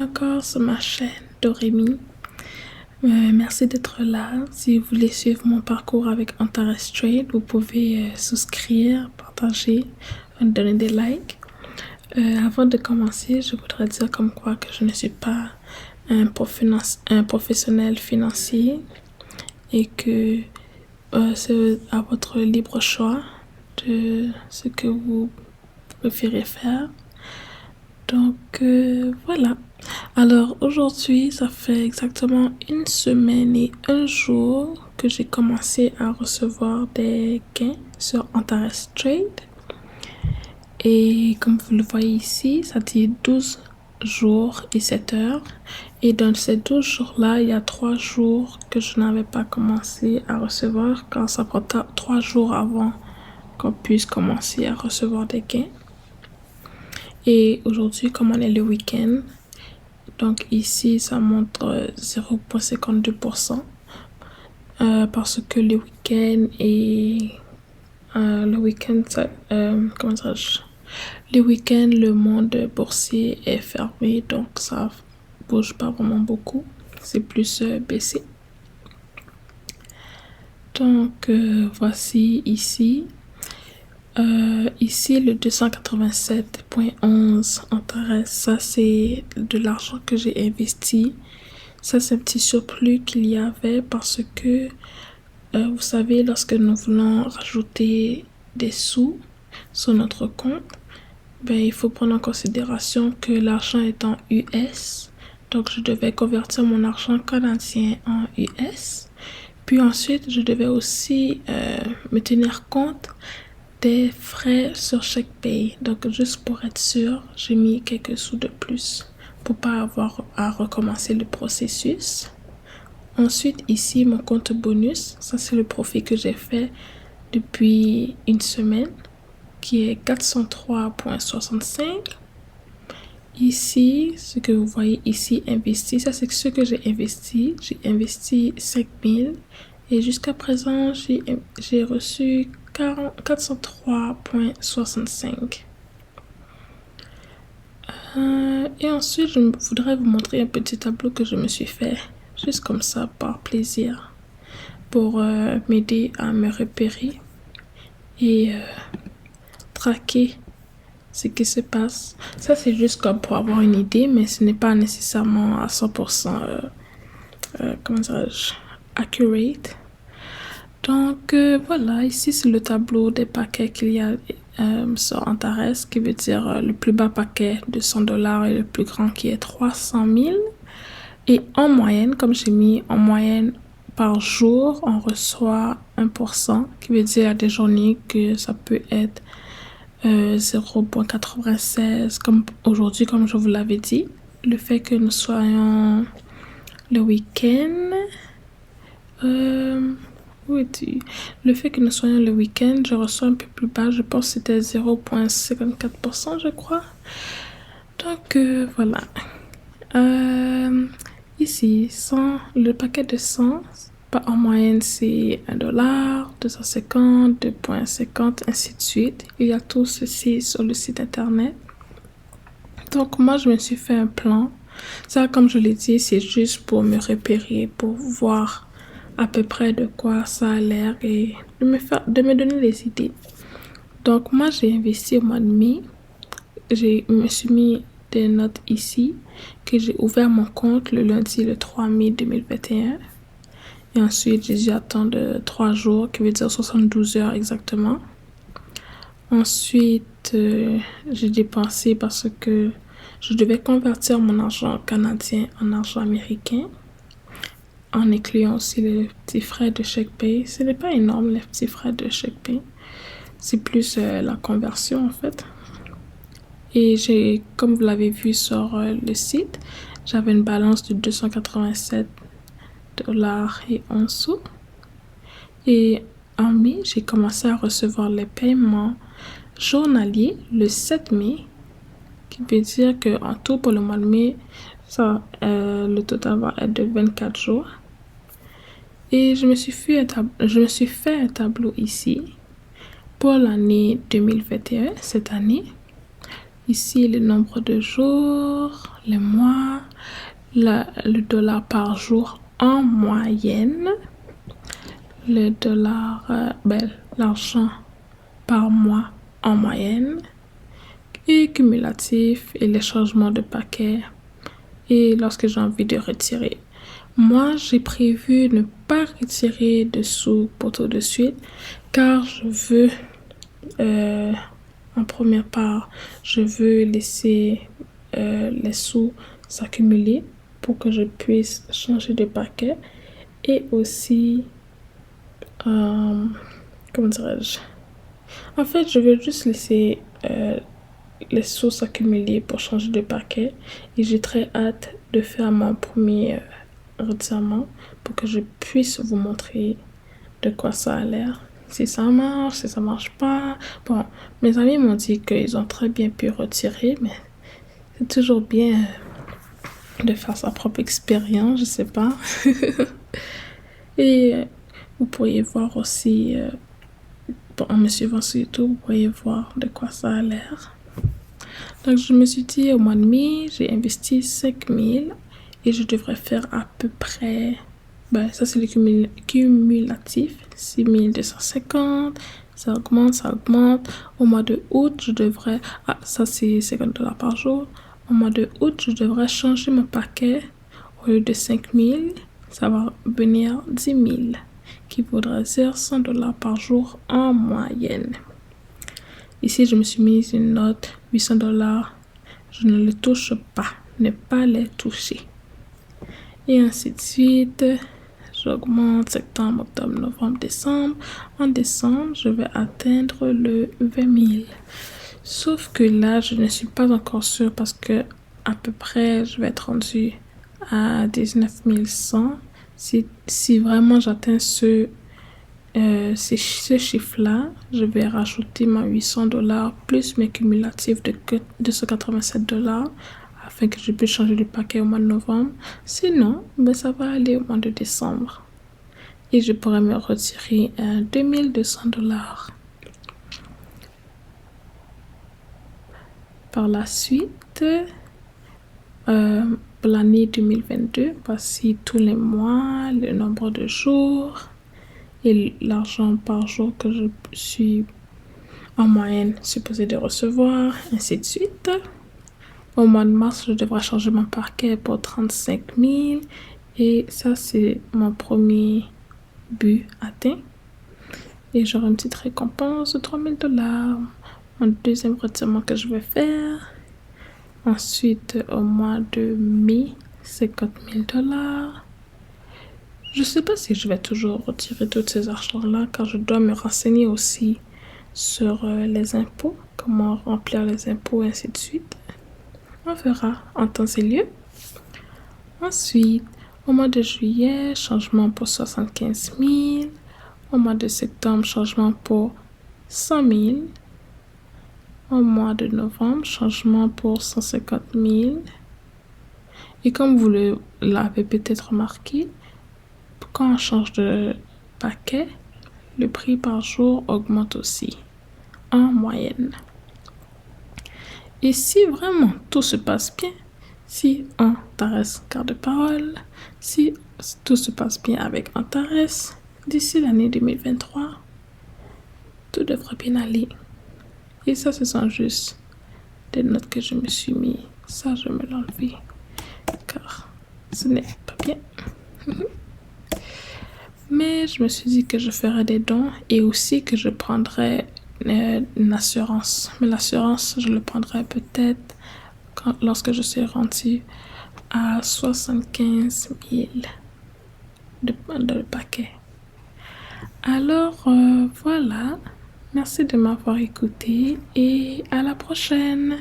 Encore sur ma chaîne Doremi. Merci d'être là. Si vous voulez suivre mon parcours avec Antares Trade, vous pouvez souscrire, partager, donner des likes. Avant de commencer, je voudrais dire comme quoi que je ne suis pas un professionnel financier et que c'est à votre libre choix de ce que vous préférez faire. Donc voilà. Alors aujourd'hui, ça fait exactement une semaine et un jour que j'ai commencé à recevoir des gains sur Antares Trade. Et comme vous le voyez ici, ça dit 12 jours et 7 heures. Et dans ces 12 jours-là, il y a 3 jours que je n'avais pas commencé à recevoir, car ça prend 3 jours avant qu'on puisse commencer à recevoir des gains. Et aujourd'hui, comme on est le week-end, donc ici, ça montre 0,52%, parce que le week-end et le week-end, comment dirais-je? Le week-end, le monde boursier est fermé, donc ça bouge pas vraiment beaucoup. C'est plus baissé. Donc voici ici. Ici, le 287,11 Antares, ça c'est de l'argent que j'ai investi. Ça c'est un petit surplus qu'il y avait parce que, vous savez, lorsque nous voulons rajouter des sous sur notre compte, ben, il faut prendre en considération que l'argent est en US. Donc, je devais convertir mon argent canadien en US. Puis ensuite, je devais aussi me tenir compte des frais sur chaque paye. Donc, juste pour être sûr, j'ai mis quelques sous de plus pour pas avoir à recommencer le processus. Ensuite, ici, mon compte bonus. Ça, c'est le profit que j'ai fait depuis une semaine, qui est 403,65. Ici, ce que vous voyez ici, investi, ça c'est ce que j'ai investi. J'ai investi 5 000 et jusqu'à présent, j'ai reçu 403,65. Et ensuite, je voudrais vous montrer un petit tableau que je me suis fait, juste comme ça, par plaisir, pour m'aider à me repérer et traquer ce qui se passe. Ça, c'est juste comme pour avoir une idée, mais ce n'est pas nécessairement à 100% comment dirais-je, accurate. Donc voilà, ici c'est le tableau des paquets qu'il y a sur Antares, qui veut dire le plus bas paquet de $100 et le plus grand qui est 300 000. Et en moyenne, comme j'ai mis en moyenne par jour, on reçoit 1%, qui veut dire à des journées que ça peut être 0,96, comme aujourd'hui, comme je vous l'avais dit. Le fait que nous soyons le week-end, où es-tu? Le fait que nous soyons le week-end, je reçois un peu plus bas, je pense que c'était 0,54%, je crois. Donc voilà. Ici, 100, le paquet de 100, en moyenne, c'est $1, 250, 2,50, ainsi de suite. Il y a tout ceci sur le site internet. Donc, moi, je me suis fait un plan. Ça, comme je l'ai dit, c'est juste pour me repérer, pour voir à peu près de quoi ça a l'air et de me donner des idées. Donc, moi, j'ai investi au mois de mai. Je me suis mis des notes ici, que j'ai ouvert mon compte le lundi, le 3 mai 2021. Et ensuite, j'ai dû attendre 3 jours, qui veut dire 72 heures exactement. Ensuite, j'ai dépensé parce que je devais convertir mon argent canadien en argent américain, en incluant aussi les petits frais de chèque paye. Ce n'est pas énorme, les petits frais de chèque paye. C'est plus la conversion, en fait. Et j'ai, comme vous l'avez vu sur le site, j'avais une balance de 287 $ et 11 sous. Et en mai, j'ai commencé à recevoir les paiements journaliers le 7 mai, qui veut dire qu'en tout pour le mois de mai, ça, le total va être de 24 jours. Et je me suis fait un tableau ici pour l'année 2021, cette année. Ici, le nombre de jours, les mois, le dollar par jour en moyenne, le dollar, l'argent par mois en moyenne, et cumulatif et les changements de paquet et lorsque j'ai envie de retirer. Moi, j'ai prévu ne pas retirer de sous pour tout de suite car je veux, en première part, je veux laisser les sous s'accumuler pour que je puisse changer de paquet et aussi, comment dirais-je? En fait, je veux juste laisser les sous s'accumuler pour changer de paquet et j'ai très hâte de faire mon premier retirement pour que je puisse vous montrer de quoi ça a l'air. Si ça marche, si ça marche pas. Bon, mes amis m'ont dit qu'ils ont très bien pu retirer, mais c'est toujours bien de faire sa propre expérience, je sais pas. Et vous pourriez voir aussi, en me suivant sur YouTube, vous pourriez voir de quoi ça a l'air. Donc, je me suis dit, au mois de mai, j'ai investi 5000 et je devrais faire à peu près, ça c'est le cumulatif, 6250, ça augmente, ça augmente. Au mois de août, je devrais, ça c'est 50 dollars par jour. Au mois de août, je devrais changer mon paquet. Au lieu de 5000, ça va venir 10 000, qui voudrait dire 100 dollars par jour en moyenne. Ici, je me suis mise une note, 800 dollars. Je ne les touche pas, ne pas les toucher. Et ainsi de suite, j'augmente septembre, octobre, novembre, décembre. En décembre, je vais atteindre le 20 000. Sauf que là, je ne suis pas encore sûre parce que à peu près, je vais être rendue à 19 100. Si vraiment j'atteins ce chiffre-là, je vais rajouter ma 800 dollars plus mes cumulatifs de 287 dollars afin que je puisse changer de paquet au mois de novembre. Sinon, ça va aller au mois de décembre. Et je pourrais me retirer 2200 dollars. Par la suite, pour l'année 2022, voici tous les mois, le nombre de jours et l'argent par jour que je suis en moyenne supposée de recevoir, ainsi de suite. Au mois de mars, je devrais changer mon paquet pour 35 000 et ça, c'est mon premier but atteint. Et j'aurai une petite récompense de 3 000 dollars. Mon deuxième retirement que je vais faire. Ensuite, au mois de mai, 50 000 dollars. Je ne sais pas si je vais toujours retirer tous ces argents-là, car je dois me renseigner aussi sur les impôts, comment remplir les impôts, et ainsi de suite. On verra en temps et lieu. Ensuite, au mois de juillet, changement pour 75 000. Au mois de septembre, changement pour 100 000. Au mois de novembre, changement pour 150 000. Et comme vous l'avez peut-être remarqué, quand on change de paquet, le prix par jour augmente aussi, en moyenne. Et si vraiment tout se passe bien, si Antares garde parole, si tout se passe bien avec Antares, d'ici l'année 2023, tout devrait bien aller. Et ça, ce sont juste des notes que je me suis mis. Ça, je me l'enlever, car ce n'est pas bien. Mais je me suis dit que je ferais des dons et aussi que je prendrais une assurance. Mais l'assurance, je le prendrai peut-être lorsque je serai rendue à 75 000 de paquet. Alors, voilà. Merci de m'avoir écouté et à la prochaine.